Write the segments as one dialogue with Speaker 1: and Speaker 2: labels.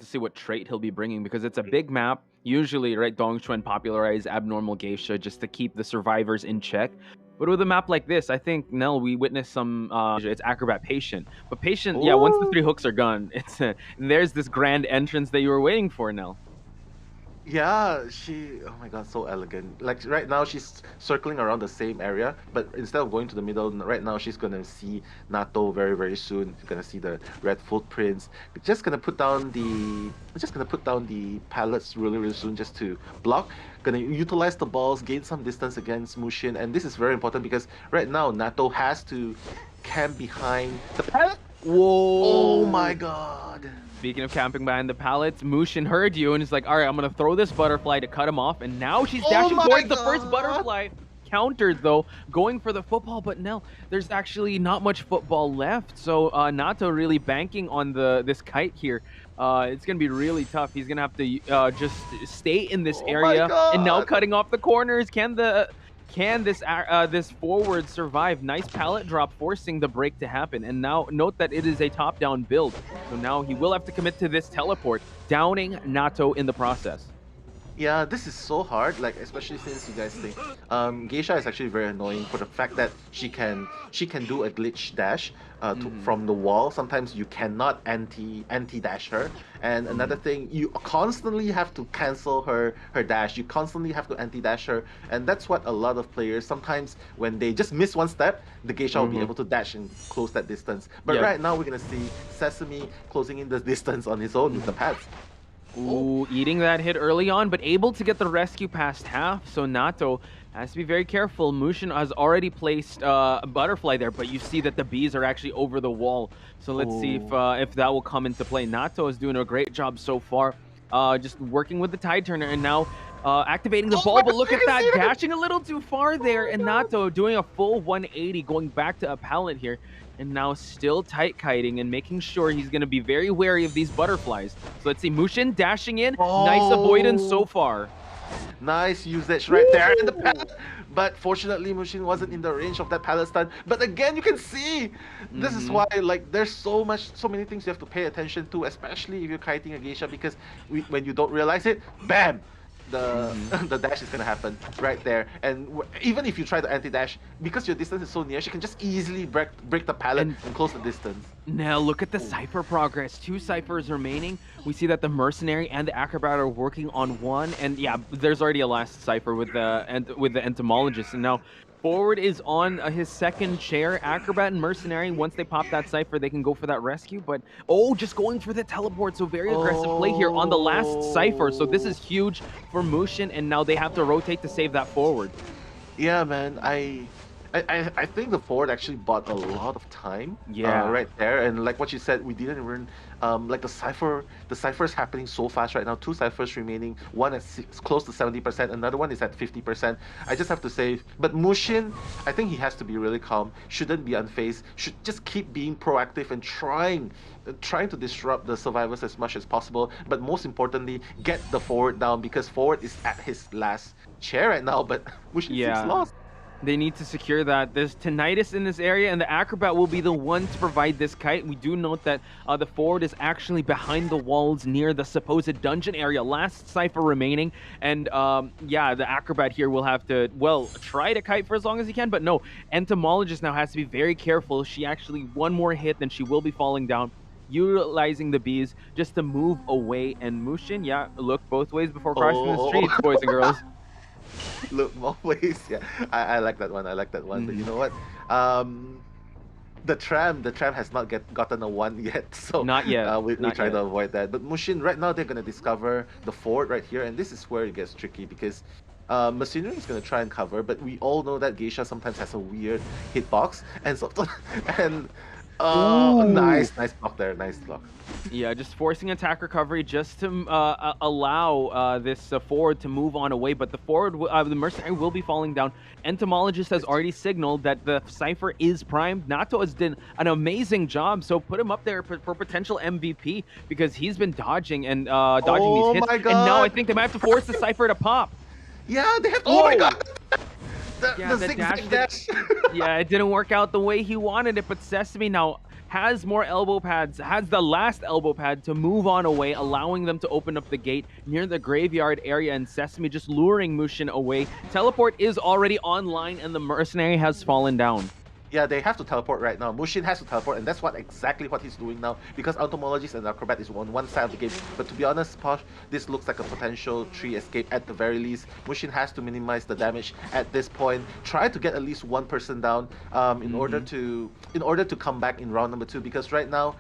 Speaker 1: to see what trait he'll be bringing, because it's a big map. Usually, right, Dongchuan popularized abnormal geisha just to keep the survivors in check. But with a map like this, I think, Nell, we witnessed some, it's Acrobat Patient. But Patient, yeah, once the 3 hooks are gone, it's there's this grand entrance that you were waiting for, Nell.
Speaker 2: Yeah, oh my god, so elegant. Like right now, she's circling around the same area, but instead of going to the middle, right now she's gonna see Nato very, very soon. She's gonna see the red footprints. Just gonna put down the pallets really, really soon just to block. Gonna utilize the balls, gain some distance against Mushin, and this is very important because right now Nato has to camp behind the pallet.
Speaker 1: Whoa!
Speaker 2: Oh my god!
Speaker 1: Speaking of camping behind the pallets, Mushin heard you and is like, all right, I'm going to throw this butterfly to cut him off. And now she's dashing towards the first butterfly. Countered, though, going for the football. But Nell, there's actually not much football left. So Nato really banking on this kite here. It's going to be really tough. He's going to have to just stay in this area. And now cutting off the corners. Can this forward survive? Nice pallet drop, forcing the break to happen. And now note that it is a top-down build. So now he will have to commit to this teleport, downing Nato in the process.
Speaker 2: Yeah, this is so hard, like especially since you guys think Geisha is actually very annoying for the fact that she can do a glitch dash from the wall. Sometimes you cannot anti dash her, and another thing, you constantly have to cancel her dash. You constantly have to anti dash her, and that's what a lot of players sometimes when they just miss one step, the Geisha will be able to dash and close that distance. But right now we're gonna see Sesame closing in the distance on his own with the pads.
Speaker 1: Ooh, eating that hit early on, but able to get the rescue past half. So Nato has to be very careful. Mushin has already placed a butterfly there, but you see that the bees are actually over the wall. So let's see if that will come into play. Nato is doing a great job so far, just working with the tide turner, and now activating the ball. But look at that, dashing a little too far there, and Nato doing a full 180, going back to a pallet here. And now still tight kiting and making sure he's going to be very wary of these butterflies. So let's see, Mushin dashing in. Nice avoidance so far.
Speaker 2: Nice usage right there in the pallet. But fortunately, Mushin wasn't in the range of that pallet stun. But again, you can see, this is why like there's so many things you have to pay attention to, especially if you're kiting a geisha, because when you don't realize it, bam! The dash is gonna happen right there, and even if you try to anti-dash, because your distance is so near, she can just easily break the pallet and close the distance.
Speaker 1: Now look at the Cypher progress. 2 Cyphers remaining. We see that the Mercenary and the Acrobat are working on one, and yeah, there's already a last Cypher with the Entomologist, and now Forward is on his second chair. Acrobat and Mercenary, once they pop that Cypher, they can go for that rescue. But, just going for the teleport. So very aggressive play here on the last Cypher. So this is huge for Mushin, and now they have to rotate to save that Forward.
Speaker 2: Yeah, man. I think the Forward actually bought a lot of time right there. And like what you said, we didn't even like the Cypher is happening so fast right now. 2 Cyphers remaining, one at close to 70%, another one is at 50%. I just have to say, but Mushin, I think he has to be really calm, shouldn't be unfazed, should just keep being proactive and trying to disrupt the survivors as much as possible, but most importantly, get the Forward down, because Forward is at his last chair right now, but Mushin seems lost.
Speaker 1: They need to secure that. There's tinnitus in this area, and the Acrobat will be the one to provide this kite. We do note that the Forward is actually behind the walls near the supposed dungeon area. Last Cypher remaining, and yeah, the Acrobat here will have to, try to kite for as long as he can, but no, Entomologist now has to be very careful. She actually, one more hit, then she will be falling down, utilizing the bees just to move away. And Mushin, look both ways before crossing the streets, boys and girls.
Speaker 2: Look both ways. Yeah, I like that one. But you know what? The tram has not gotten a 1 yet. So
Speaker 1: not yet.
Speaker 2: We try to avoid that. But Mushin, right now they're gonna discover the Forward right here, and this is where it gets tricky, because Machinery is gonna try and cover, but we all know that Geisha sometimes has a weird hitbox, and nice block there, nice block.
Speaker 1: Yeah, just forcing attack recovery just to allow this Forward to move on away, but the Forward, the Mercenary will be falling down. Entomologist has already signaled that the Cypher is primed. Nato has done an amazing job, so put him up there for potential MVP, because he's been dodging and dodging these hits.
Speaker 2: My God.
Speaker 1: And now I think they might have to force the Cypher to pop.
Speaker 2: Yeah, they have to. Oh my God!
Speaker 1: The
Speaker 2: zigzag dash.
Speaker 1: Yeah, it didn't work out the way he wanted it, but Sesame now has more elbow pads, has the last elbow pad to move on away, allowing them to open up the gate near the graveyard area, and Sesame just luring Mushin away. Teleport is already online, and the mercenary has fallen down.
Speaker 2: Yeah, they have to teleport right now. Mushin has to teleport, and that's exactly what he's doing now, because Entomologist and Acrobat is on one side of the game. But to be honest, Posh, this looks like a potential tree escape at the very least. Mushin has to minimize the damage at this point. Try to get at least one person down in order to come back in round number 2, because right now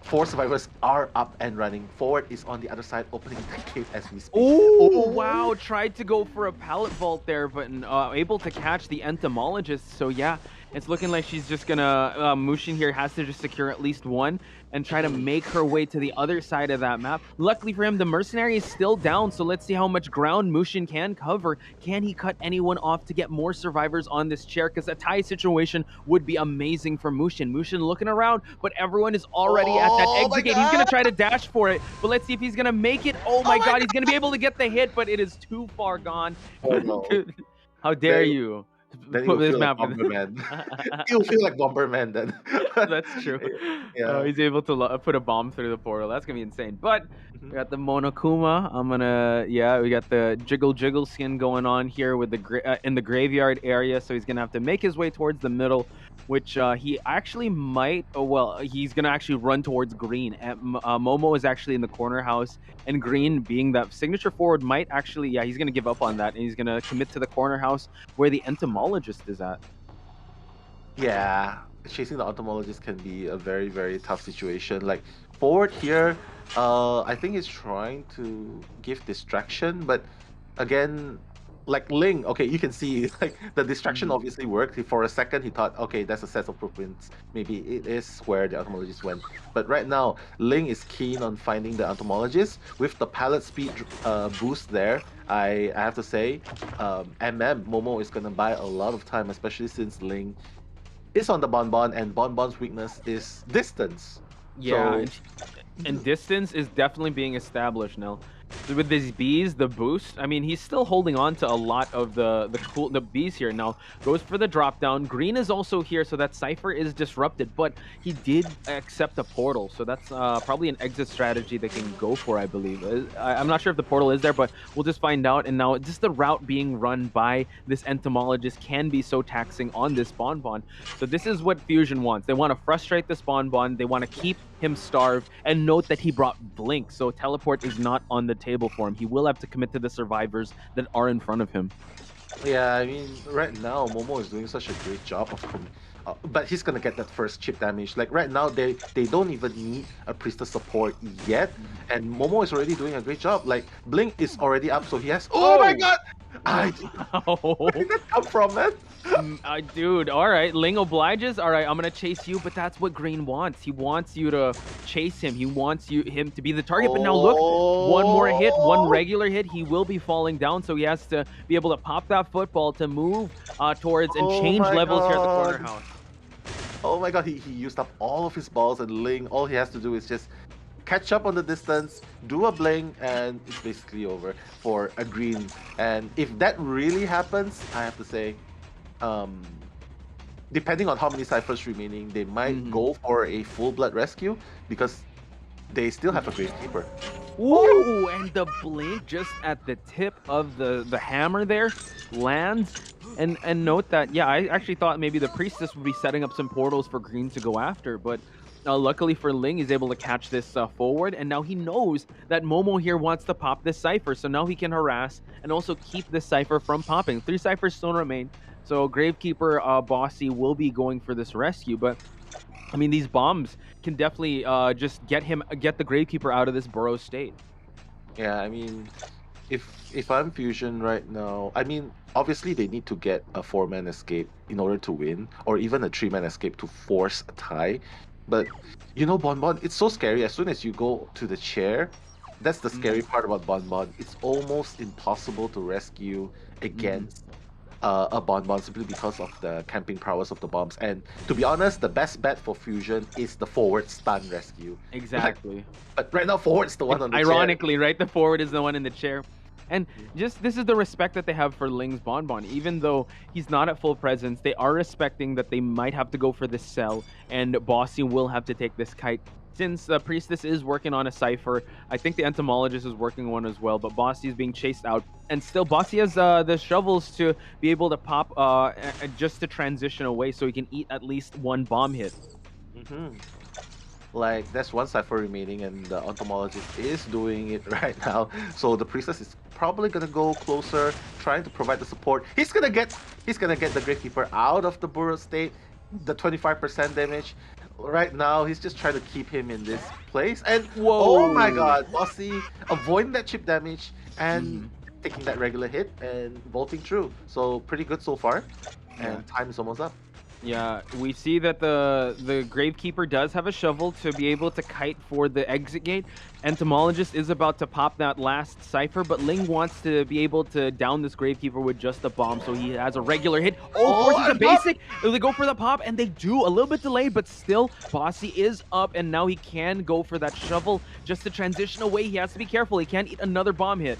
Speaker 2: 4 survivors are up and running. Forward is on the other side, opening the gate as we speak.
Speaker 1: Oh, wow. Tried to go for a pallet vault there, but able to catch the Entomologist. So, yeah, it's looking like she's just gonna... Mushin here has to just secure at least one and try to make her way to the other side of that map. Luckily for him, the mercenary is still down, so let's see how much ground Mushin can cover. Can he cut anyone off to get more survivors on this chair? Because a tie situation would be amazing for Mushin. Mushin looking around, but everyone is already at that exit gate. He's going to try to dash for it, but let's see if he's going to make it. Oh my God, he's going to be able to get the hit, but it is too far gone.
Speaker 2: Oh, no.
Speaker 1: How dare you?
Speaker 2: Then put this map like Bomberman. You'll feel like Bomberman then.
Speaker 1: That's true. Yeah. He's able to put a bomb through the portal. That's gonna be insane. But we got the Monokuma. We got the jiggle skin going on here with the in the graveyard area. So he's gonna have to make his way towards the middle, which he actually might. He's gonna actually run towards green. Momo is actually in the corner house, and green, being that signature forward, might actually. Yeah, he's gonna give up on that, and he's gonna commit to the corner house where the Entomologist is at.
Speaker 2: Yeah, chasing the Entomologist can be a very, very tough situation. Like, forward here, I think he's trying to give distraction, but again, like Ling, okay, you can see like the distraction obviously worked. For a second, he thought, okay, that's a set of blueprints. Maybe it is where the Entomologist went. But right now, Ling is keen on finding the Entomologist. With the pallet speed boost there, I have to say, Momo is gonna buy a lot of time, especially since Ling is on the Bonbon, and Bonbon's weakness is distance.
Speaker 1: Yeah, and distance is definitely being established now. With these bees, the boost, I mean, he's still holding on to a lot of the bees here. Now, goes for the drop down. Green is also here, so that Cypher is disrupted, but he did accept a portal, so that's probably an exit strategy they can go for, I believe. I'm not sure if the portal is there, but we'll just find out. And now, just the route being run by this Entomologist can be so taxing on this Bonbon. So this is what Fusion wants. They want to frustrate this Bonbon. They want to keep him starved, and note that he brought Blink, so teleport is not on the table for him. He will have to commit to the survivors that are in front of him.
Speaker 2: Yeah, I mean, right now Momo is doing such a great job of but he's gonna get that first chip damage. Like right now, they don't even need a Priestess support yet, and Momo is already doing a great job. Like Blink is already up, so he has. Oh my God! Where did that come from, man?
Speaker 1: Dude, all right, Ling obliges. All right, I'm gonna chase you, but that's what Green wants. He wants you to chase him. He wants him to be the target. But now look, one more hit, one regular hit, he will be falling down. So he has to be able to pop that football to move towards and change levels here at the corner house.
Speaker 2: Oh my God, he used up all of his balls, and Ling, all he has to do is just catch up on the distance, do a bling, and it's basically over for a green. And if that really happens, I have to say, depending on how many ciphers remaining, they might go for a full blood rescue, because they still have a Gravekeeper.
Speaker 1: Ooh, and the blink just at the tip of the hammer there lands. And note that, yeah, I actually thought maybe the Priestess would be setting up some portals for green to go after, but luckily for Ling, he's able to catch this forward, and now he knows that Momo here wants to pop this Cypher, so now he can harass and also keep this Cypher from popping. 3 Cyphers still remain, so Gravekeeper Bossy will be going for this rescue, but I mean, these bombs can definitely just get the Gravekeeper out of this burrow state.
Speaker 2: Yeah, I mean, if I'm Fusion right now, I mean, obviously they need to get a 4-man escape in order to win, or even a 3-man escape to force a tie. But, you know, Bonbon, it's so scary. As soon as you go to the chair, that's the scary part about Bonbon. It's almost impossible to rescue against a Bonbon simply because of the camping prowess of the bombs. And to be honest, the best bet for Fusion is the forward stun rescue.
Speaker 1: Exactly.
Speaker 2: But right now, forward's the one on the chair.
Speaker 1: Ironically, right? The forward is the one in the chair. And just this is the respect that they have for Ling's Bonbon. Even though he's not at full presence, they are respecting that they might have to go for this cell, and Bossy will have to take this kite. Since the Priestess is working on a Cypher, I think the Entomologist is working one as well, but Bossy is being chased out. And still, Bossy has the shovels to be able to pop just to transition away so he can eat at least one bomb hit.
Speaker 2: Like, there's one Cypher remaining, and the Entomologist is doing it right now. So the Priestess is probably gonna go closer, trying to provide the support. He's gonna get the Gravekeeper out of the burrow state, the 25% damage. Right now, he's just trying to keep him in this place. And oh my god, Bossy avoiding that chip damage and taking that regular hit and vaulting through. So pretty good so far. And time is almost up.
Speaker 1: Yeah, we see that the Gravekeeper does have a shovel to be able to kite for the exit gate. Entomologist is about to pop that last Cypher, but Ling wants to be able to down this Gravekeeper with just a bomb, so he has a regular hit. Forces a basic! They go for the pop, and they do. A little bit delayed, but still, Bossy is up, and now he can go for that shovel just to transition away. He has to be careful. He can't eat another bomb hit.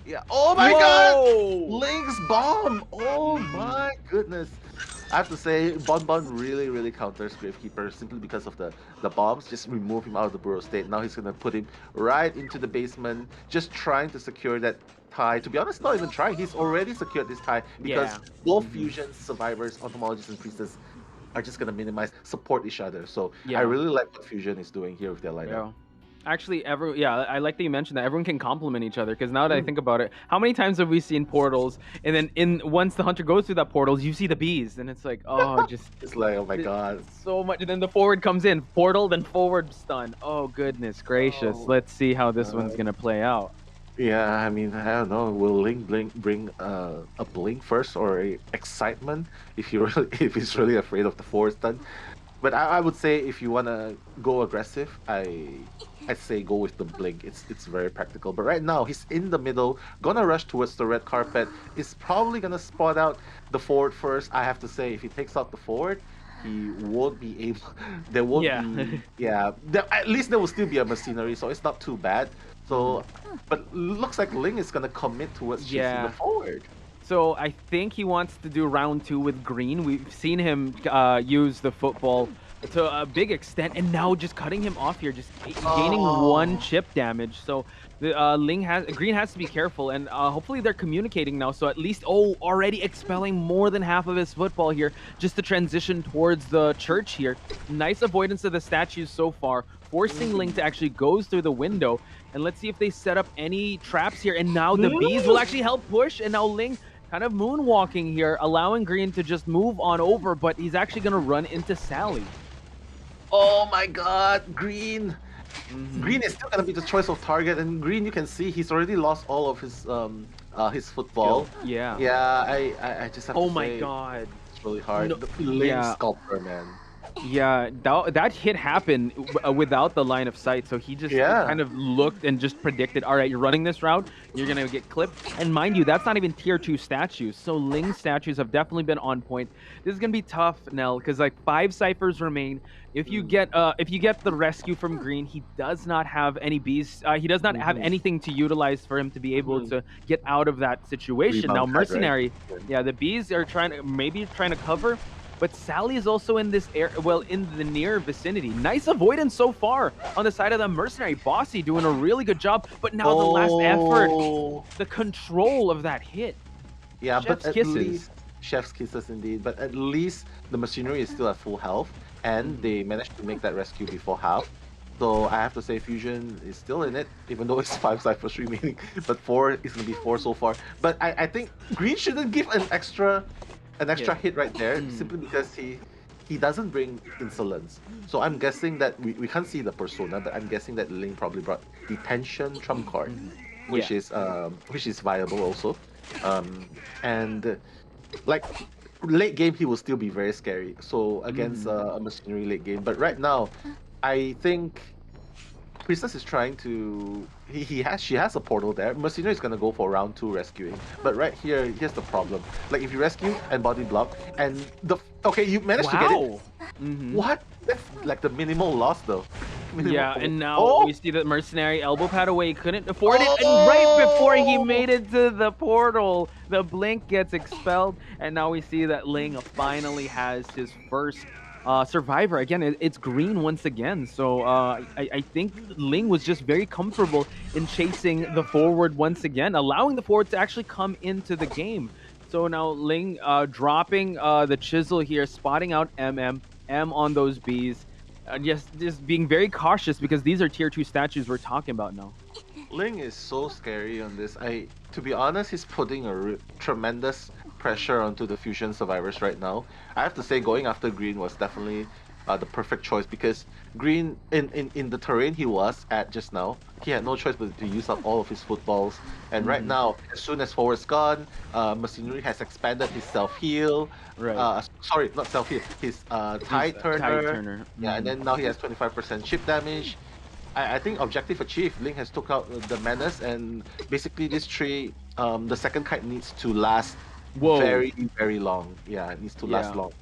Speaker 2: Yeah. Oh my god! Ling's bomb! Oh my goodness. I have to say, Bonbon really counters Gravekeeper simply because of the bombs. Just remove him out of the burrow state. Now he's going to put him right into the basement, just trying to secure that tie. To be honest, not even trying. He's already secured this tie because both Fusion survivors, Entomologist and Priestess, are just going to minimize, support each other. So I really like what Fusion is doing here with their lineup.
Speaker 1: Actually, I like that you mentioned that everyone can complement each other, because now that I think about it, how many times have we seen portals, and then once the hunter goes through that portals, you see the bees, and it's like, oh,
Speaker 2: it's like, oh my god,
Speaker 1: so much. And then the forward comes in, portal, then forward stun. Oh goodness gracious, let's see how this one's gonna play out.
Speaker 2: Yeah, I mean, I don't know. Will Ling bring a blink first or a excitement if he's really afraid of the forward stun? But I would say if you wanna go aggressive, I'd say go with the blink. It's very practical. But right now he's in the middle, gonna rush towards the red carpet. Is probably gonna spot out the forward first. I have to say, if he takes out the forward, he won't be able. There won't be. Yeah. At least there will still be a machinery, so it's not too bad. So, but looks like Ling is gonna commit towards chasing the forward.
Speaker 1: So I think he wants to do round 2 with green. We've seen him use the football to a big extent, and now just cutting him off here, just gaining 1 chip damage. So the green has to be careful, and hopefully they're communicating now. So at least already expelling more than half of his football here, just to transition towards the church here. Nice avoidance of the statues so far, forcing Ling to actually go through the window. And let's see if they set up any traps here. And now the bees will actually help push, and now Ling kind of moonwalking here, allowing green to just move on over, but he's actually going to run into Sally.
Speaker 2: Oh my god, green! Green is still going to be the choice of target, and green, you can see he's already lost all of his football.
Speaker 1: Yeah.
Speaker 2: Yeah, I just have to say,
Speaker 1: oh my god.
Speaker 2: It's really hard. The Ling sculptor, man.
Speaker 1: Yeah, that hit happened without the line of sight, so he just kind of looked and just predicted, all right, you're running this route, you're going to get clipped. And mind you, that's not even tier 2 statues, so Ling statues have definitely been on point. This is going to be tough, Nell, because like 5 ciphers remain. If you get the rescue from green, he does not have any bees. He does not have anything to utilize for him to be able to get out of that situation. Now, Mercenary, the bees are trying to cover. But Sally is also in this area, well, in the near vicinity. Nice avoidance so far on the side of the Mercenary. Bossy doing a really good job, but now the last effort, the control of that hit.
Speaker 2: Yeah, Chef's but at least Chef's kisses indeed. But at least the machinery is still at full health, and they managed to make that rescue before half. So I have to say Fusion is still in it, even though it's 5 ciphers remaining. But 4 is gonna be 4 so far. But I think green shouldn't give an extra hit right there, simply because he doesn't bring insolence. So I'm guessing that we can't see the persona, but I'm guessing that Ling probably brought detention trump card, which is viable also. And like late game he will still be very scary. So against a machinery late game, but right now, I think Priestess is trying to. She has a portal there. Mercenary is gonna go for round 2 rescuing. But right here, here's the problem. Like if you rescue and body block, and you managed to get it. What? That's like the minimal loss though.
Speaker 1: Yeah, and now we see that Mercenary elbow pad away, couldn't afford it, and right before he made it to the portal, the blink gets expelled, and now we see that Ling finally has his first survivor. Again, it's green once again, so I think Ling was just very comfortable in chasing the forward once again, allowing the forward to actually come into the game. So now Ling dropping the chisel here, spotting out M on those Bs. Just being very cautious because these are tier 2 statues we're talking about now.
Speaker 2: Ling is so scary on this. To be honest, he's putting a tremendous pressure onto the Fusion survivors right now. I have to say, going after Green was definitely the perfect choice because Green, in the terrain he was at just now, he had no choice but to use up all of his footballs. And right now, as soon as forward's gone, Machinery has expanded his self-heal.
Speaker 1: Right.
Speaker 2: Sorry, not self-heal, his Tide Turner. Yeah, and then now he has 25% chip damage. I think objective achieved. Ling has took out the menace, and basically this tree, the second kite needs to last very, very long. Yeah, it needs to last long.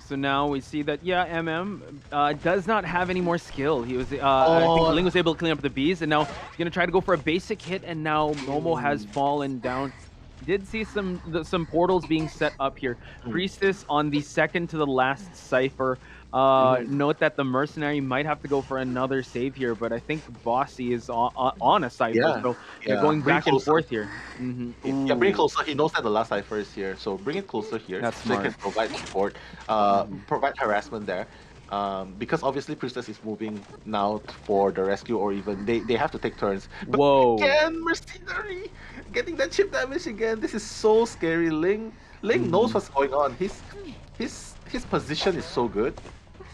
Speaker 1: So now we see that, does not have any more skill. He was, I think Ling was able to clean up the bees, and now he's going to try to go for a basic hit, and now Momo has fallen down. Did see some portals being set up here. Priestess on the second to the last Cypher. Note that the Mercenary might have to go for another save here, but I think Bossy is on a Cypher, so they're going back and forth here.
Speaker 2: Yeah, bring it closer. He knows that the last Cypher is here, so bring it closer here.
Speaker 1: That's
Speaker 2: so they can provide support, provide harassment there. Because obviously Priestess is moving now for the rescue, or even they have to take turns. But again, Mercenary getting that chip damage again. This is so scary. Ling knows what's going on. His position is so good.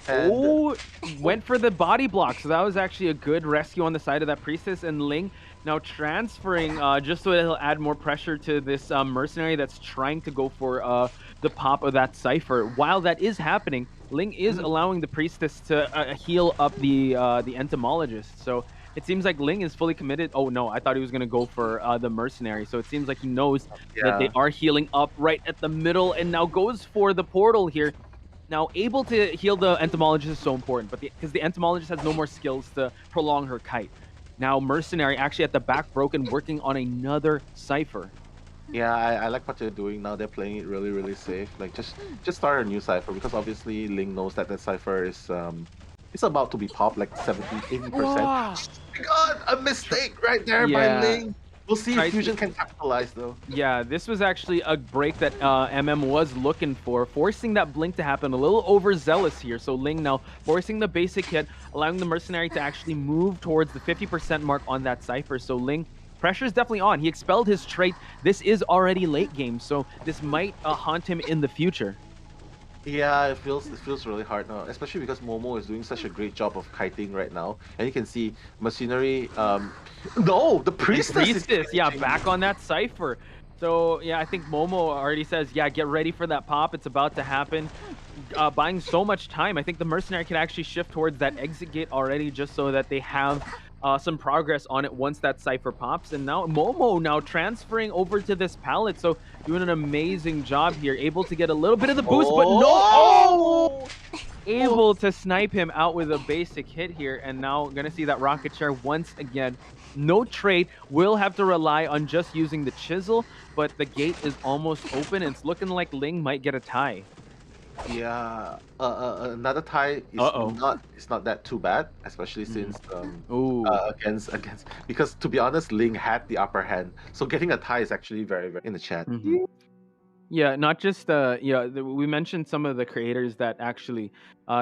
Speaker 2: And
Speaker 1: went for the body block, so that was actually a good rescue on the side of that Priestess, and Ling now transferring just so that he'll add more pressure to this Mercenary that's trying to go for the pop of that Cypher. While that is happening, Ling is allowing the Priestess to heal up the Entomologist. So it seems like Ling is fully committed. Oh no, I thought he was going to go for the Mercenary. So it seems like he knows that they are healing up right at the middle, and now goes for the portal here. Now, able to heal the Entomologist is so important, but because the Entomologist has no more skills to prolong her kite. Now, Mercenary actually at the back broken, working on another Cypher.
Speaker 2: Yeah, I like what they're doing now. They're playing it really, really safe. Like, just start a new Cypher, because obviously Ling knows that that Cypher is it's about to be popped like 70-80%. Oh my god, a mistake right there by Ling. We'll see if Fusion can capitalize, though.
Speaker 1: Yeah, this was actually a break that was looking for, forcing that blink to happen. A little overzealous here. So Ling now forcing the basic hit, allowing the Mercenary to actually move towards the 50% mark on that Cypher. So Ling, pressure is definitely on. He expelled his trait. This is already late game, so this might haunt him in the future.
Speaker 2: Yeah, it feels really hard now, especially because Momo is doing such a great job of kiting right now, and you can see Machinery. No, the Priestess.
Speaker 1: Yeah, back on that Cypher. So yeah, I think Momo already says, yeah, get ready for that pop. It's about to happen. Buying so much time. I think the Mercenary can actually shift towards that exit gate already, just so that they have some progress on it once that Cypher pops. And now Momo now transferring over to this pallet, so doing an amazing job here, able to get a little bit of the boost, but no! Able to snipe him out with a basic hit here, and now gonna see that rocket chair once again. No trade, will have to rely on just using the chisel, but the gate is almost open, and it's looking like Ling might get a tie.
Speaker 2: Yeah, another tie is not that too bad, especially since against because to be honest, Ling had the upper hand, so getting a tie is actually very, very in the chat.
Speaker 1: Yeah, not just we mentioned some of the creators that actually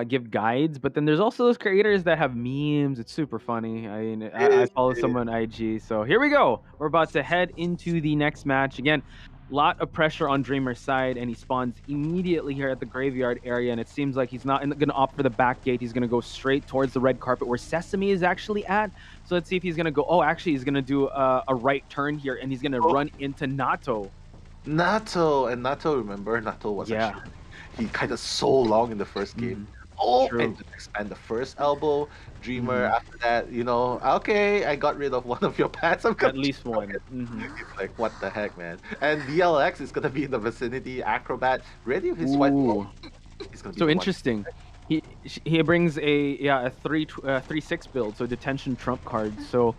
Speaker 1: give guides, but then there's also those creators that have memes. It's super funny. I mean, I follow someone on IG, so here we go. We're about to head into the next match again. Lot of pressure on Dreamer's side, and he spawns immediately here at the graveyard area, and it seems like he's not going to opt for the back gate. He's going to go straight towards the red carpet where Sesame is actually at. So let's see if he's going to go. Oh, actually, he's going to do a right turn here, and he's going to run into Nato.
Speaker 2: Nato, remember, Nato was actually, he kind of so long in the first game. And expand the first elbow. Dreamer after that, you know, okay, I got rid of one of your pets.
Speaker 1: At least one.
Speaker 2: It's like, what the heck, man? And DLX is gonna be in the vicinity. Acrobat, ready with his white.
Speaker 1: He's gonna be so interesting. he brings a 3-6 build, so detention trump card. So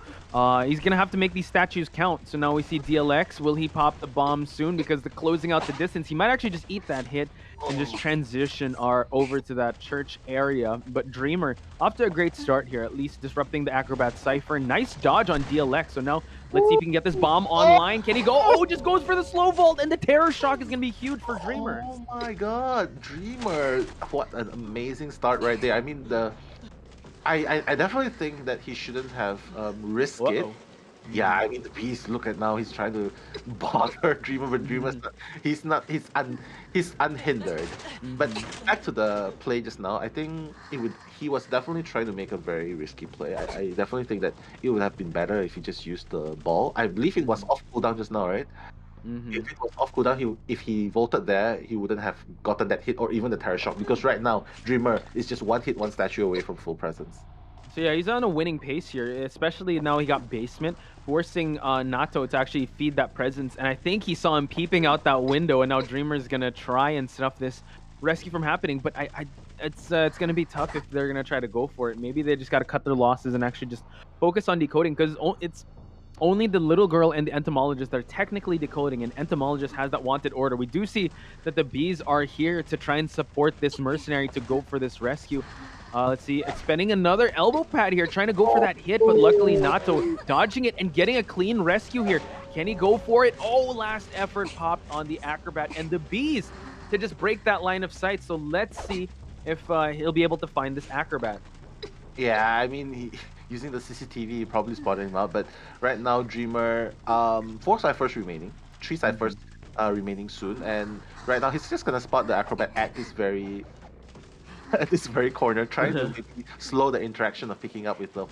Speaker 1: he's gonna have to make these statues count. So now we see DLX. Will he pop the bomb soon? Because the closing out the distance, he might actually just eat that hit and just transition over to that church area. But Dreamer off to a great start here, at least disrupting the Acrobat Cypher. Nice dodge on DLX. So now let's see if he can get this bomb online. Can he go? Oh, just goes for the slow vault, and the terror shock is gonna be huge for Dreamer.
Speaker 2: Oh my god, Dreamer! What an amazing start right there. I mean, I definitely think that he shouldn't have risked it. Yeah, I mean the beast. Look at now, he's trying to bother Dreamer, but Dreamer's not, he's unhindered. But back to the play just now, I think he was definitely trying to make a very risky play. I definitely think that it would have been better if he just used the ball. I believe it was off cooldown just now, right? If it was off cooldown, if he vaulted there, he wouldn't have gotten that hit or even the terror shock, because right now Dreamer is just one hit, one statue away from full presence.
Speaker 1: So yeah, he's on a winning pace here, especially now he got basement, forcing Nato to actually feed that presence. And I think he saw him peeping out that window, and now Dreamer's gonna try and stop this rescue from happening. But it's gonna be tough if they're gonna try to go for it. Maybe they just gotta cut their losses and actually just focus on decoding, because it's only the little girl and the entomologist that are technically decoding, and entomologist has that wanted order. We do see that the bees are here to try and support this mercenary to go for this rescue. Let's see, expending another elbow pad here, trying to go for that hit, but luckily Nato dodging it and getting a clean rescue here. Can he go for it? Oh, last effort popped on the Acrobat and the bees to just break that line of sight. So let's see if he'll be able to find this Acrobat.
Speaker 2: Yeah, I mean, using the CCTV, probably spotted him out. But right now, Dreamer, 4 ciphers remaining, 3 ciphers remaining soon, and right now he's just gonna spot the Acrobat at this very corner, trying to maybe slow the interaction of picking up with the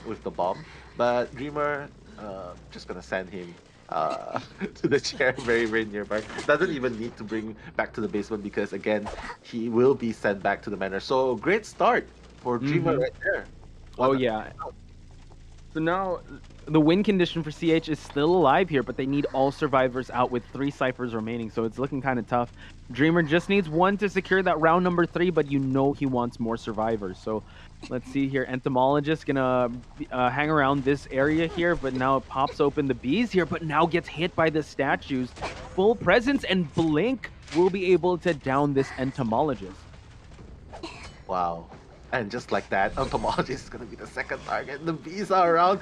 Speaker 2: with the bomb. But Dreamer, just gonna send him to the chair very nearby. Doesn't even need to bring back to the basement, because again, he will be sent back to the manor. So great start for Dreamer right there.
Speaker 1: Oh yeah. So now the win condition for CH is still alive here, but they need all survivors out with 3 ciphers remaining, so it's looking kind of tough. Dreamer just needs 1 to secure that round number 3, but you know he wants more survivors. So let's see here. Entomologist gonna hang around this area here, but now it pops open the bees here, but now gets hit by the statues. Full presence, and Blink will be able to down this entomologist.
Speaker 2: Wow. And just like that, entomologist is gonna be the second target. The bees are around.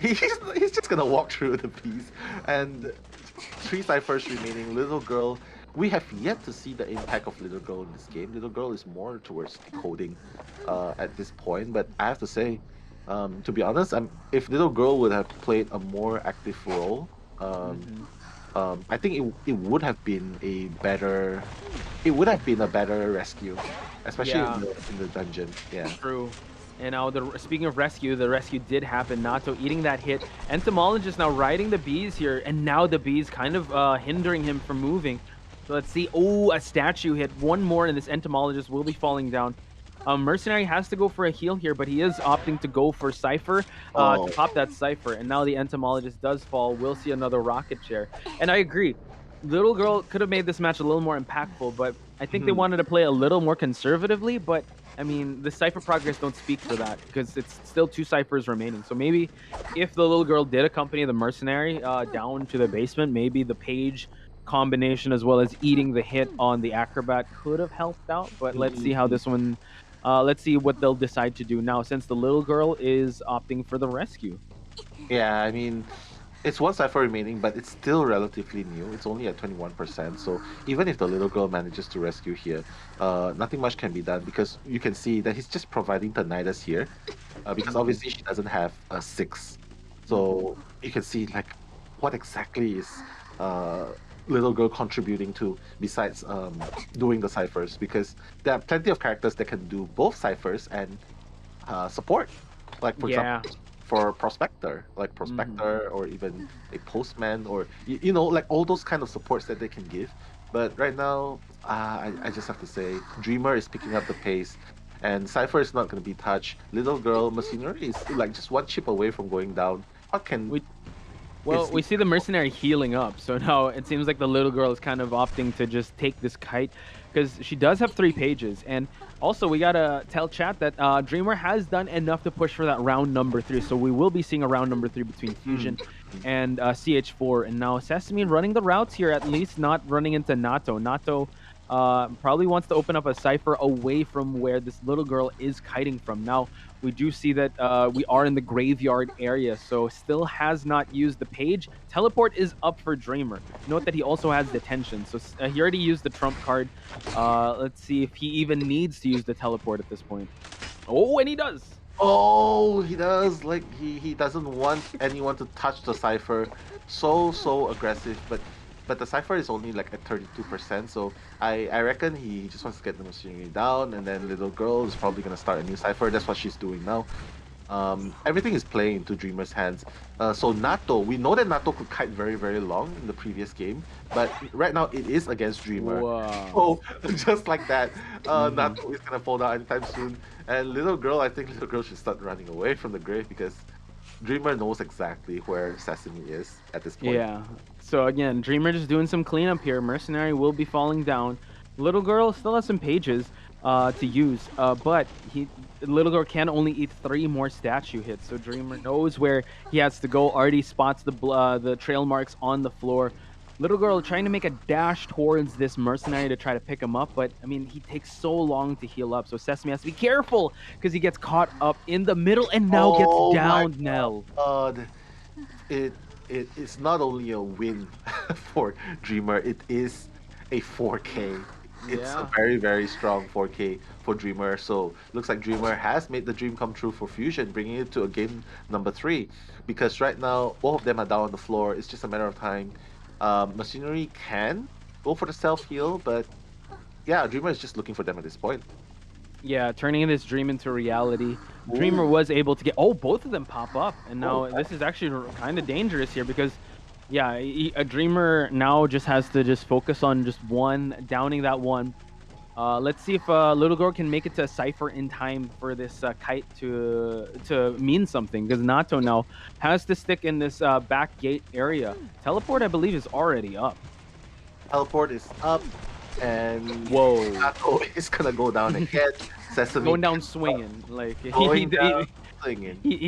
Speaker 2: He's just gonna walk through the bees. And 3 ciphers remaining. Little girl, we have yet to see the impact of Little Girl in this game. Little Girl is more towards decoding at this point. But I have to say, to be honest, if Little Girl would have played a more active role, I think it would have been a better rescue, especially in the dungeon. Yeah.
Speaker 1: True. And now, speaking of rescue, the rescue did happen. Nato eating that hit. Entomologist now riding the bees here, and now the bees kind of hindering him from moving. So let's see. Oh, a statue hit. 1 more, and this entomologist will be falling down. Mercenary has to go for a heal here, but he is opting to go for Cypher to pop that Cypher. And now the entomologist does fall. We'll see another rocket chair. And I agree. Little Girl could have made this match a little more impactful, but I think they wanted to play a little more conservatively. But I mean, the Cypher progress don't speak for that, because it's still 2 Cyphers remaining. So maybe if the Little Girl did accompany the Mercenary down to the basement, maybe the Page combination as well as eating the hit on the Acrobat could have helped out. But let's see how this one... let's see what they'll decide to do now, since the Little Girl is opting for the rescue.
Speaker 2: Yeah, I mean, it's 1 cipher remaining, but it's still relatively new. It's only at 21%. So even if the Little Girl manages to rescue here, nothing much can be done, because you can see that he's just providing Tinnitus here, because obviously she doesn't have a 6. So you can see like what exactly is Little Girl contributing to, besides doing the ciphers, because there are plenty of characters that can do both ciphers and support, like for example for Prospector, or even a Postman, or you know, like all those kind of supports that they can give. But right now, I just have to say, Dreamer is picking up the pace, and Cypher is not going to be touched. Little Girl Machinery is like just 1 chip away from going down. What can
Speaker 1: Well, we see the mercenary healing up, so now it seems like the little girl is kind of opting to just take this kite because she does have 3 pages. And also, we gotta tell chat that Dreamer has done enough to push for that round number 3, so we will be seeing a round number 3 between Fusion and Ch4. And now Sesame running the routes here, at least not running into Nato. Nato probably wants to open up a cipher away from where this little girl is kiting from. Now, we do see that we are in the graveyard area, so still has not used the page. Teleport is up for Dreamer. Note that he also has detention, so he already used the trump card. Let's see if he even needs to use the teleport at this point. Oh, and he does!
Speaker 2: Oh, he does. Like, he doesn't want anyone to touch the cipher. So aggressive, but the cipher is only like at 32%, so I reckon he just wants to get the machinery down, and then little girl is probably gonna start a new cipher. That's what she's doing now. Everything is playing into Dreamer's hands. So Nato, we know that Nato could kite very long in the previous game, but right now it is against Dreamer.
Speaker 1: Wow.
Speaker 2: So just like that, Nato is gonna fall down anytime soon. And little girl, I think little girl should start running away from the grave because Dreamer knows exactly where Sesame is at this point.
Speaker 1: Yeah. So again, Dreamer just doing some cleanup here. Mercenary will be falling down. Little girl still has some pages to use, but little girl can only eat 3 more statue hits. So Dreamer knows where he has to go. Already spots the trail marks on the floor. Little girl trying to make a dash towards this mercenary to try to pick him up, but I mean, he takes so long to heal up. So Sesame has to be careful because he gets caught up in the middle and now gets downed, Nell.
Speaker 2: It's not only a win for Dreamer, it is a 4K. It's a very strong 4K for Dreamer. So looks like Dreamer has made the dream come true for Fusion, bringing it to a game number 3. Because right now, both of them are down on the floor. It's just a matter of time. Machinery can go for the self-heal, but yeah, Dreamer is just looking for them at this point.
Speaker 1: Yeah, turning this dream into reality. Dreamer was able to get... Oh, both of them pop up. And now this is actually kind of dangerous here because, yeah, a Dreamer now just has to just focus on just downing that one. Let's see if little girl can make it to a cipher in time for this kite to mean something, because Nato now has to stick in this back gate area. Teleport, I believe, is already up.
Speaker 2: Teleport is up, and Nato is gonna go down again. Sesame
Speaker 1: going down swinging, like he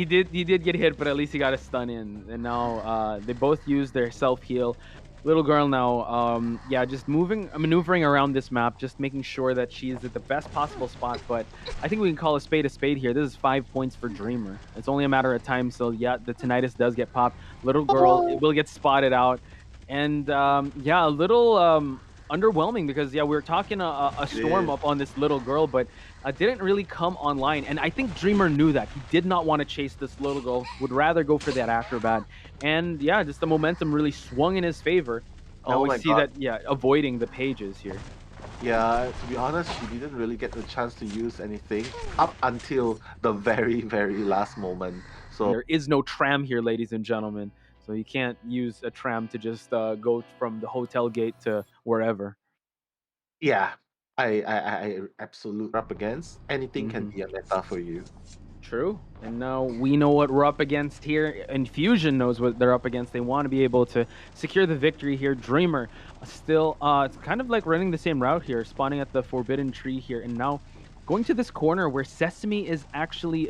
Speaker 1: did get hit, but at least he got a stun in, and now they both use their self heal. Little girl now, yeah, just maneuvering around this map, just making sure that she's at the best possible spot. But I think we can call a spade here. This is 5 points for Dreamer. It's only a matter of time. So yeah, the tinnitus does get popped. Little girl will get spotted out, and yeah, a little underwhelming because yeah, we were talking a storm up on this little girl, but didn't really come online. And I think Dreamer knew that. He did not want to chase this little girl, would rather go for that acrobat. And yeah, just the momentum really swung in his favor. Now we see that, yeah, avoiding the pages here.
Speaker 2: Yeah, to be honest, she didn't really get the chance to use anything up until the very last moment. So
Speaker 1: there is no tram here, ladies and gentlemen. So you can't use a tram to just go from the hotel gate to wherever.
Speaker 2: Yeah, I absolutely up against. Anything can be a meta for you.
Speaker 1: True. And now we know what we're up against here, and Fusion knows what they're up against. They want to be able to secure the victory here. Dreamer still, it's kind of like running the same route here, spawning at the Forbidden Tree here, and now going to this corner where Sesame is actually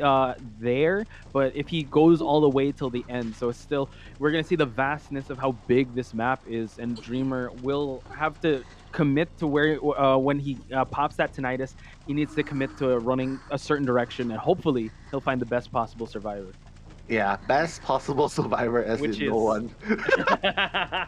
Speaker 1: there, but if he goes all the way till the end, so still, we're going to see the vastness of how big this map is, and Dreamer will have to commit to where, when he pops that tinnitus, he needs to commit to running a certain direction, and hopefully he'll find the best possible survivor.
Speaker 2: Yeah, best possible survivor as in no one.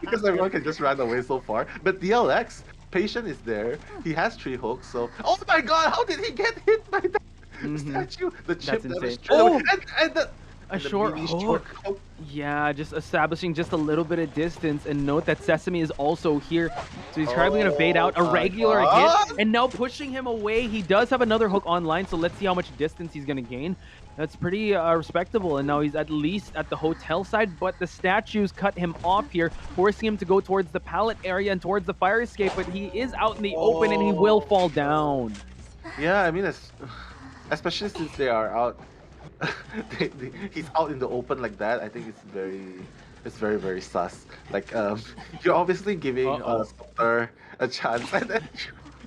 Speaker 2: Because everyone can just run away so far. But DLX, Patient is there. He has 3 hooks, so... Oh my god, how did he get hit by that statue? The chip that was and
Speaker 1: a short hook. Yeah, just establishing just a little bit of distance, and note that Sesame is also here. So he's probably going to bait out a regular hit, and now pushing him away. He does have another hook online, so let's see how much distance he's going to gain. That's pretty respectable, and now he's at least at the hotel side, but the statues cut him off here, forcing him to go towards the pallet area and towards the fire escape, but he is out in the open, and he will fall down.
Speaker 2: Yeah, I mean, especially since they are out, he's out in the open like that. I think it's very it's very, very sus. Like, you're obviously giving Sculptor a chance, and then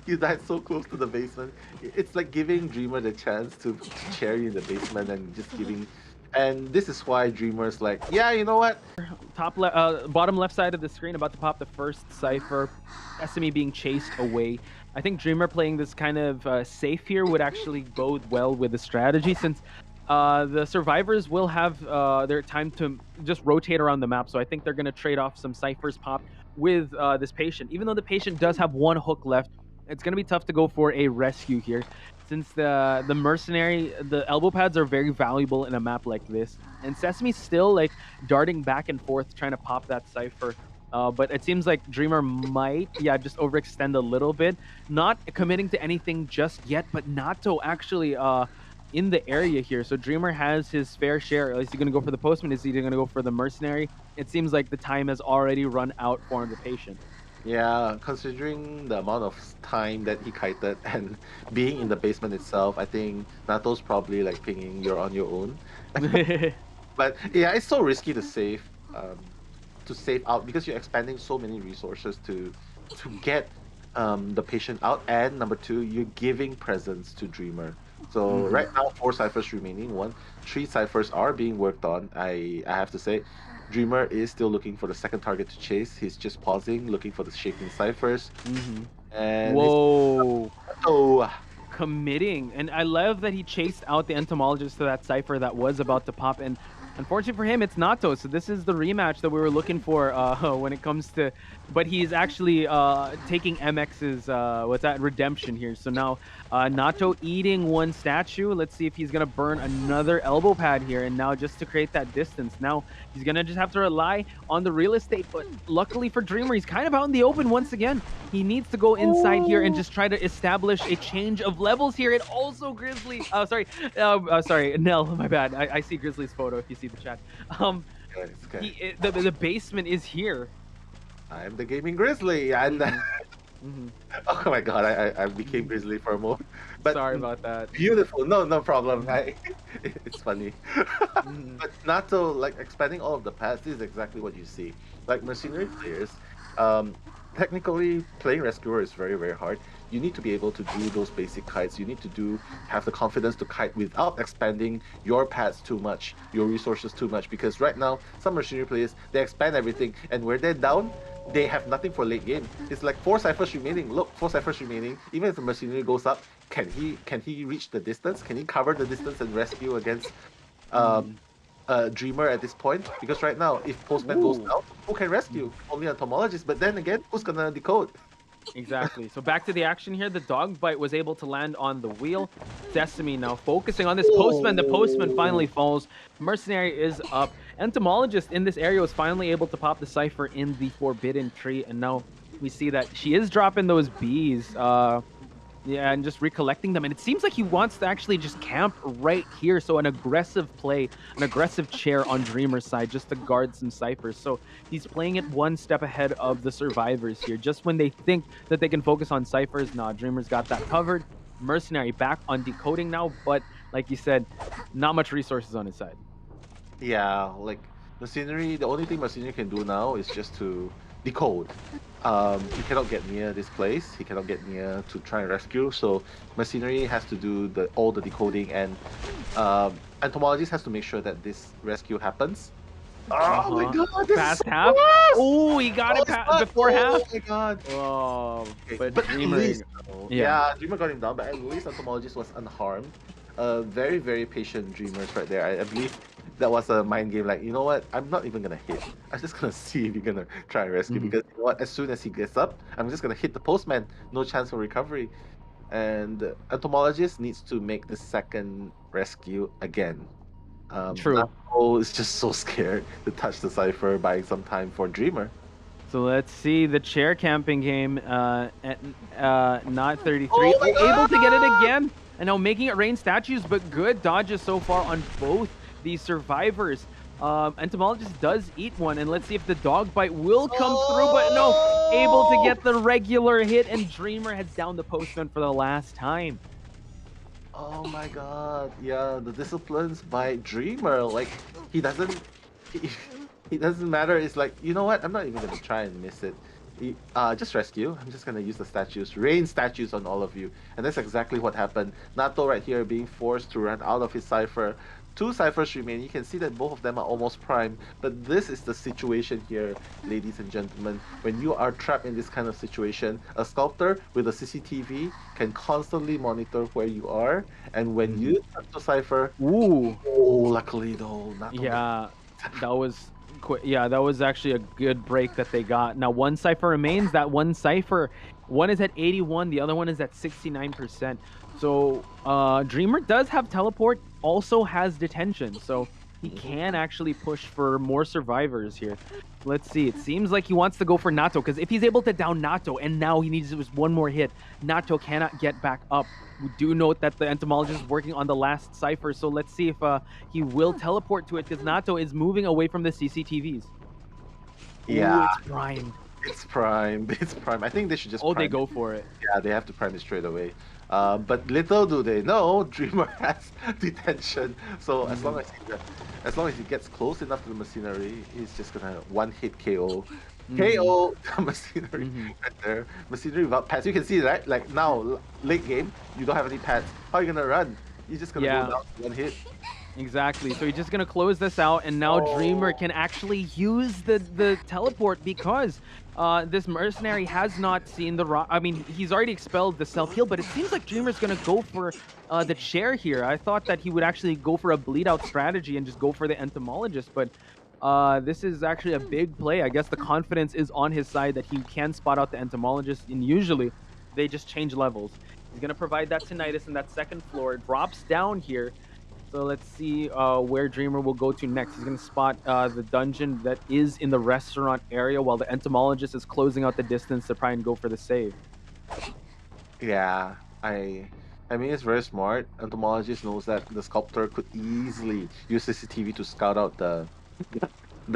Speaker 2: you died so close to the basement. It's like giving Dreamer the chance to chair you in the basement and just giving. And this is why Dreamer's like, yeah, you know what?
Speaker 1: Bottom left side of the screen, about to pop the first Cypher. SME being chased away. I think Dreamer playing this kind of safe here would actually bode well with the strategy, since the survivors will have their time to just rotate around the map. So I think they're going to trade off some Cyphers pop with this patient. Even though the patient does have one hook left, it's going to be tough to go for a rescue here, since the mercenary, the elbow pads are very valuable in a map like this. And Sesame's still like darting back and forth trying to pop that Cypher. But it seems like Dreamer might, just overextend a little bit. Not committing to anything just yet, but Nato actually in the area here. So Dreamer has his fair share. Is he going to go for the postman? Is he going to go for the mercenary? It seems like the time has already run out for the patient.
Speaker 2: Yeah, considering the amount of time that he kited and being in the basement itself, I think Nato's probably like pinging you're on your own. But yeah, it's so risky to save out, because you're expending so many resources to get the patient out, and number two, you're giving presence to Dreamer. So right now, 4 Cyphers remaining. 3 Cyphers are being worked on. I have to say, Dreamer is still looking for the second target to chase. He's just pausing, looking for the shaking Cyphers. And
Speaker 1: whoa.
Speaker 2: Oh,
Speaker 1: committing. And I love that he chased out the entomologist to that Cypher that was about to pop. And unfortunately for him, it's Nato. So this is the rematch that we were looking for when it comes to... But he's actually taking MX's, redemption here. So now Nato eating one statue. Let's see if he's going to burn another elbow pad here. And now just to create that distance. Now he's going to just have to rely on the real estate. But luckily for Dreamer, he's kind of out in the open once again. He needs to go inside here and just try to establish a change of levels here. And also Grizzly... sorry, Nell, my bad. I see Grizzly's photo if you see the chat.
Speaker 2: okay.
Speaker 1: The basement is here.
Speaker 2: I'm the gaming Grizzly, and oh my god, I became Grizzly for a moment. But
Speaker 1: sorry about that.
Speaker 2: Beautiful, no problem. It's funny. But Nato, like expanding all of the paths, this is exactly what you see. Like mercenary players, technically playing rescuer is very, very hard. You need to be able to do those basic kites. You need to have the confidence to kite without expanding your paths too much, your resources too much. Because right now, some mercenary players, they expand everything, and where they're down, they have nothing for late game. It's like 4 Cyphers remaining. Look, 4 Cyphers remaining. Even if the mercenary goes up, can he reach the distance? Can he cover the distance and rescue against Dreamer at this point? Because right now, if Postman goes down, who can rescue? Only entomologist. But then again, who's gonna decode?
Speaker 1: Exactly. So back to the action here. The dog bite was able to land on the wheel. Sesame now focusing on this postman. The postman finally falls. Mercenary is up. Entomologist in this area was finally able to pop the Cypher in the Forbidden Tree. And now we see that she is dropping those bees. And just recollecting them. And it seems like he wants to actually just camp right here. So an aggressive play, an aggressive chair on Dreamer's side just to guard some Cyphers. So he's playing it one step ahead of the survivors here. Just when they think that they can focus on Cyphers, nah, Dreamer's got that covered. Mercenary back on decoding now. But like you said, not much resources on his side.
Speaker 2: Yeah, like Mercenary, the only thing Mercenary can do now is just to decode. He cannot get near this place. He cannot get near to try and rescue. So Mercenary has to do all the decoding, and Entomologist has to make sure that this rescue happens. Oh my god!
Speaker 1: Past half. Oh, he got it before half.
Speaker 2: Oh my god!
Speaker 1: Oh,
Speaker 2: okay. But
Speaker 1: Dreamer.
Speaker 2: At least, yeah, Dreamer got him down, but at least Entomologist was unharmed. Very, very patient Dreamers right there. I believe that was a mind game. Like, you know what? I'm not even gonna hit. I'm just gonna see if you're gonna try and rescue. Because you know what? As soon as he gets up, I'm just gonna hit the postman. No chance for recovery. And Entomologist needs to make the second rescue again.
Speaker 1: True.
Speaker 2: Oh, it's just so scared to touch the Cypher, buying some time for Dreamer.
Speaker 1: So let's see the chair camping game at not 33. Able to get it again. And now making it rain statues, but good dodges so far on both these survivors. Entomologist does eat one, and let's see if the dog bite will come through, but no, able to get the regular hit, and Dreamer heads down the postman for the last time.
Speaker 2: Oh my god, yeah, the disciplines by Dreamer, like, he doesn't... It doesn't matter. It's like, you know what? I'm not even gonna try and miss it. Just rescue. I'm just gonna use the statues, rain statues on all of you, and that's exactly what happened. Nato right here being forced to run out of his cipher. Two ciphers remain. You can see that both of them are almost prime, but this is the situation here, ladies and gentlemen. When you are trapped in this kind of situation, a sculptor with a CCTV can constantly monitor where you are, and when you touch the cipher,
Speaker 1: ooh,
Speaker 2: oh, luckily though, Nato.
Speaker 1: Yeah, that was. Yeah, that was actually a good break that they got. Now one cipher remains. That one cipher, one is at 81, the other one is at 69%. So Dreamer does have teleport, also has detention, so he can actually push for more survivors here. Let's see. It seems like he wants to go for Nato, because if he's able to down Nato and now he needs just one more hit, Nato cannot get back up. We do note that the entomologist is working on the last cipher, so let's see if he will teleport to it, because Nato is moving away from the CCTVs.
Speaker 2: Yeah.
Speaker 1: Ooh, it's primed.
Speaker 2: It's prime. It's prime. I think they should just.
Speaker 1: Oh,
Speaker 2: prime
Speaker 1: they go for it.
Speaker 2: Yeah, they have to prime it straight away. But little do they know, Dreamer has detention. So as long as he gets close enough to the machinery, he's just gonna one-hit KO. KO the machinery right there. Machinery without pads. You can see right. Like now, late game, you don't have any pads. How are you gonna run? You're just gonna go down one hit.
Speaker 1: Exactly. So he's just going to close this out, and now Dreamer can actually use the teleport, because this mercenary has not seen the rock. I mean, he's already expelled the self-heal, but it seems like Dreamer's going to go for the chair here. I thought that he would actually go for a bleed-out strategy and just go for the entomologist, but this is actually a big play. I guess the confidence is on his side that he can spot out the entomologist, and usually they just change levels. He's going to provide that tinnitus in that second floor. Drops down here. So let's see where Dreamer will go to next. He's going to spot the dungeon that is in the restaurant area, while the entomologist is closing out the distance to try and go for the save.
Speaker 2: Yeah, I mean, it's very smart. Entomologist knows that the sculptor could easily use CCTV to scout out the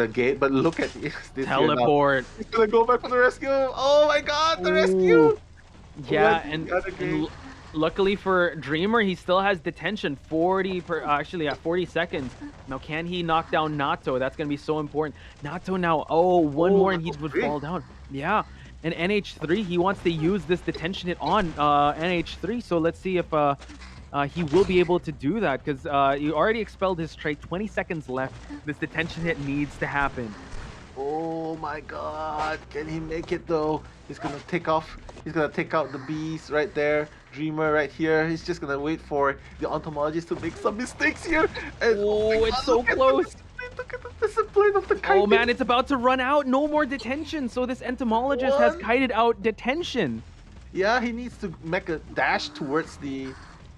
Speaker 2: gate, but look at this.
Speaker 1: Teleport.
Speaker 2: He's gonna go back for the rescue. Oh my god, the rescue!
Speaker 1: Yeah, and luckily for Dreamer, he still has detention. 40 seconds. Now, can he knock down Nato? That's going to be so important. Nato now, one more and he would fall down. Yeah, and NH3, he wants to use this detention hit on NH3. So let's see if he will be able to do that, because he already expelled his trait. 20 seconds left. This detention hit needs to happen.
Speaker 2: Oh my god, can he make it though? He's gonna take off. He's gonna take out the bees right there. Dreamer right here. He's just gonna wait for the entomologist to make some mistakes here. And
Speaker 1: it's so close.
Speaker 2: Look at the discipline of the kite.
Speaker 1: Oh man, it's about to run out. No more detention. So this entomologist has kited out detention.
Speaker 2: Yeah, he needs to make a dash towards the.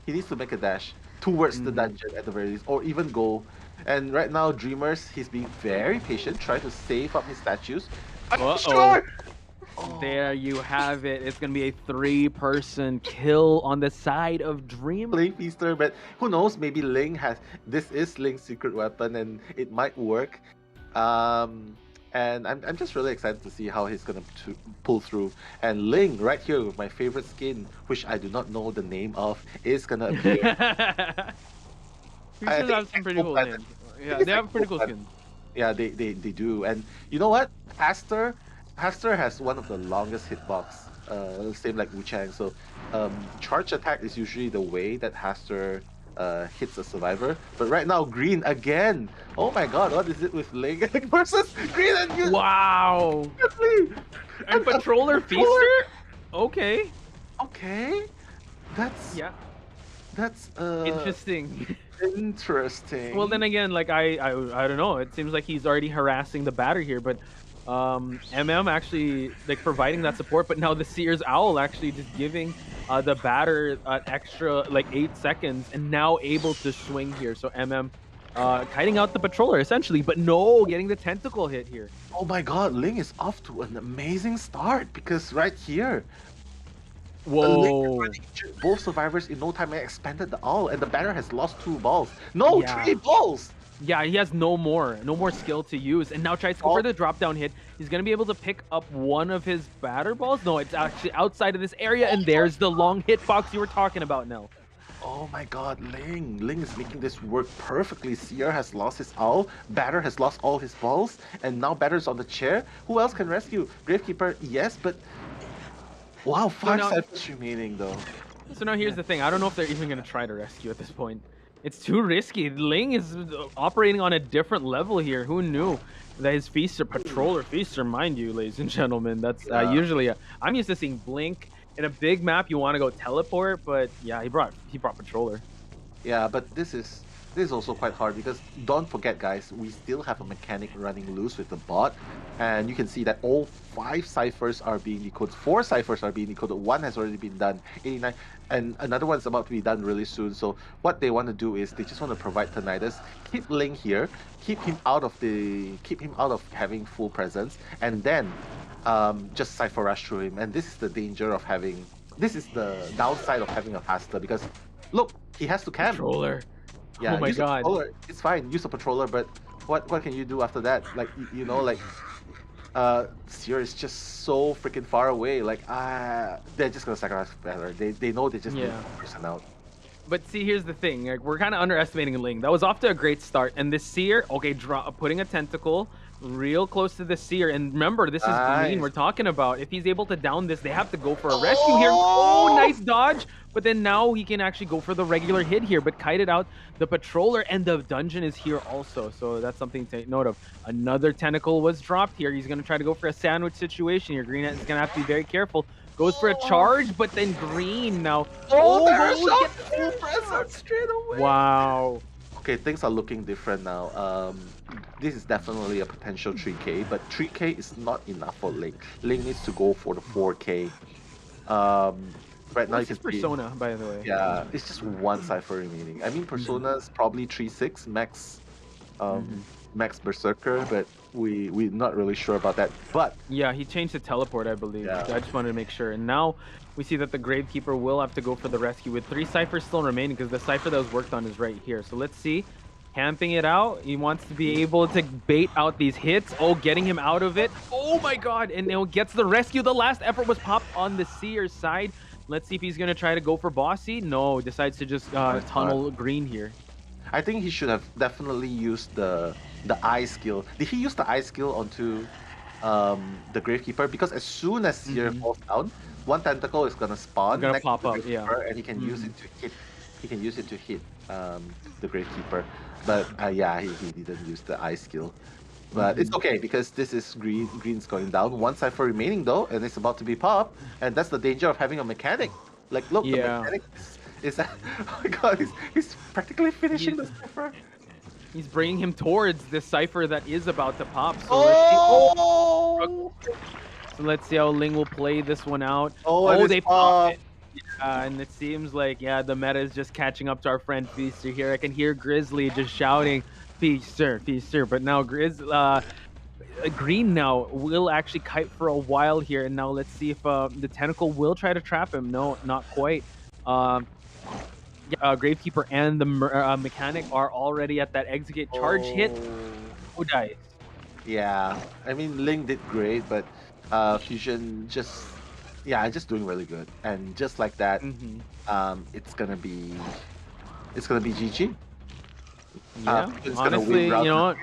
Speaker 2: He needs to make a dash towards the dungeon at the very least, or even go. And right now, Dreamers, he's being very patient, trying to save up his statues. Sure.
Speaker 1: There you have it. It's going to be a 3-person kill on the side of Dreamer.
Speaker 2: Playing Feaster, but who knows? Maybe Ling has. This is Ling's secret weapon, and it might work. And I'm just really excited to see how he's gonna pull through. And Ling, right here with my favorite skin, which I do not know the name of, is gonna appear.
Speaker 1: You should have some pretty cool names. Yeah, they have pretty cool skins.
Speaker 2: Yeah, they do. And you know what? Haster has one of the longest hitbox. Same like Wu Chang. So charge attack is usually the way that Haster hits a survivor. But right now, Green again. Oh my god, what is it with Ling versus Green and Green?
Speaker 1: Wow. And Patroller Feaster? Okay.
Speaker 2: Okay. That's
Speaker 1: interesting.
Speaker 2: Interesting.
Speaker 1: Well, then again, like I don't know. It seems like he's already harassing the batter here, but MM actually like providing that support. But now the Seer's Owl actually just giving the batter an extra like 8 seconds, and now able to swing here. So MM kiting out the patroller essentially, but no, getting the tentacle hit here.
Speaker 2: Oh my god, Ling is off to an amazing start, because right here.
Speaker 1: Whoa.
Speaker 2: Both survivors in no time expanded the owl, and the batter has lost 2 balls. No, 3 balls!
Speaker 1: Yeah, he has no more skill to use, and now tries to go for the drop down hit. He's gonna be able to pick up one of his batter balls. No, it's actually outside of this area, and there's the long hitbox you were talking about, Nell.
Speaker 2: Oh my god, Ling. Ling is making this work perfectly. Seer has lost his owl, Batter has lost all his balls, and now Batter's on the chair. Who else can rescue? Gravekeeper, yes, but... Wow, 5 ciphers remaining though.
Speaker 1: So now here's the thing. I don't know if they're even going to try to rescue at this point. It's too risky. Ling is operating on a different level here. Who knew that his Feaster, Patroller Feaster, mind you, ladies and gentlemen. That's usually... I'm used to seeing Blink. In a big map, you want to go teleport, but yeah, he brought Patroller.
Speaker 2: Yeah, but this is also quite hard because don't forget, guys, we still have a mechanic running loose with the bot, and you can see that all 5 ciphers are being decoded. 4 ciphers are being decoded. 1 has already been done, 89, and another one's about to be done really soon. So what they want to do is they just want to provide tinnitus, keep Ling here, keep him out of having full presence, and then just cipher rush through him. And this is the danger of having. This is the downside of having a faster because look, he has to camp.
Speaker 1: Patroller.
Speaker 2: Yeah,
Speaker 1: oh my god.
Speaker 2: It's fine. Use a patroller, but what can you do after that? Like you know, like Seer is just so freaking far away. Like they're just gonna sacrifice Batter. They know they just need one person out.
Speaker 1: But see, here's the thing. Like, we're kind of underestimating Ling. That was off to a great start. And this Seer, okay, putting a tentacle real close to the Seer. And remember, this is green we're talking about. If he's able to down this, they have to go for a rescue here. Oh, nice dodge. But then now he can actually go for the regular hit here. But kited out the Patroller, and the dungeon is here also. So that's something to take note of. Another tentacle was dropped here. He's going to try to go for a sandwich situation here. Green is going to have to be very careful. Goes for a charge, but then Green now.
Speaker 2: There's shot full presence straight away.
Speaker 1: Wow.
Speaker 2: Okay, things are looking different now. This is definitely a potential 3K, but 3K is not enough for Ling. Ling needs to go for the 4K. Right now, you can see
Speaker 1: Persona, by the way.
Speaker 2: Yeah, it's just 1 cipher remaining. I mean, Persona's probably 3-6 max. Max Berserker, but we're not really sure about that. But
Speaker 1: yeah, he changed the teleport, I believe. Yeah. I just wanted to make sure. And now we see that the Gravekeeper will have to go for the rescue with 3 ciphers still remaining because the cipher that was worked on is right here. So let's see. Camping it out. He wants to be able to bait out these hits. Oh, getting him out of it. Oh my god. And now gets the rescue. The last effort was popped on the Seer's side. Let's see if he's going to try to go for Bossy. No, decides to just tunnel Green here.
Speaker 2: I think he should have definitely used the eye skill. Did he use the eye skill onto the Gravekeeper? Because as soon as Seer falls down, 1 tentacle is gonna spawn.
Speaker 1: Gonna pop up, yeah.
Speaker 2: And he can use it to hit. He can use it to hit the Gravekeeper. But yeah, he didn't use the eye skill. But it's okay because this is Green. Green's going down. 1 cipher remaining though, and it's about to be popped. And that's the danger of having a mechanic. Like, look, the mechanic is oh my god, he's practically finishing the cipher.
Speaker 1: He's bringing him towards this cipher that is about to pop. So let's see how Ling will play this one out.
Speaker 2: Oh, they pop it.
Speaker 1: And it seems like, the meta is just catching up to our friend Feaster here. I can hear Grizzly just shouting, Feaster, Feaster. But now Green now will actually kite for a while here. And now let's see if the tentacle will try to trap him. No, not quite. Gravekeeper and the mechanic are already at that execute charge hit. Who dies?
Speaker 2: Yeah, I mean Ling did great, but Fusion just doing really good, and just like that, it's gonna be GG.
Speaker 1: Yeah, honestly, you know what?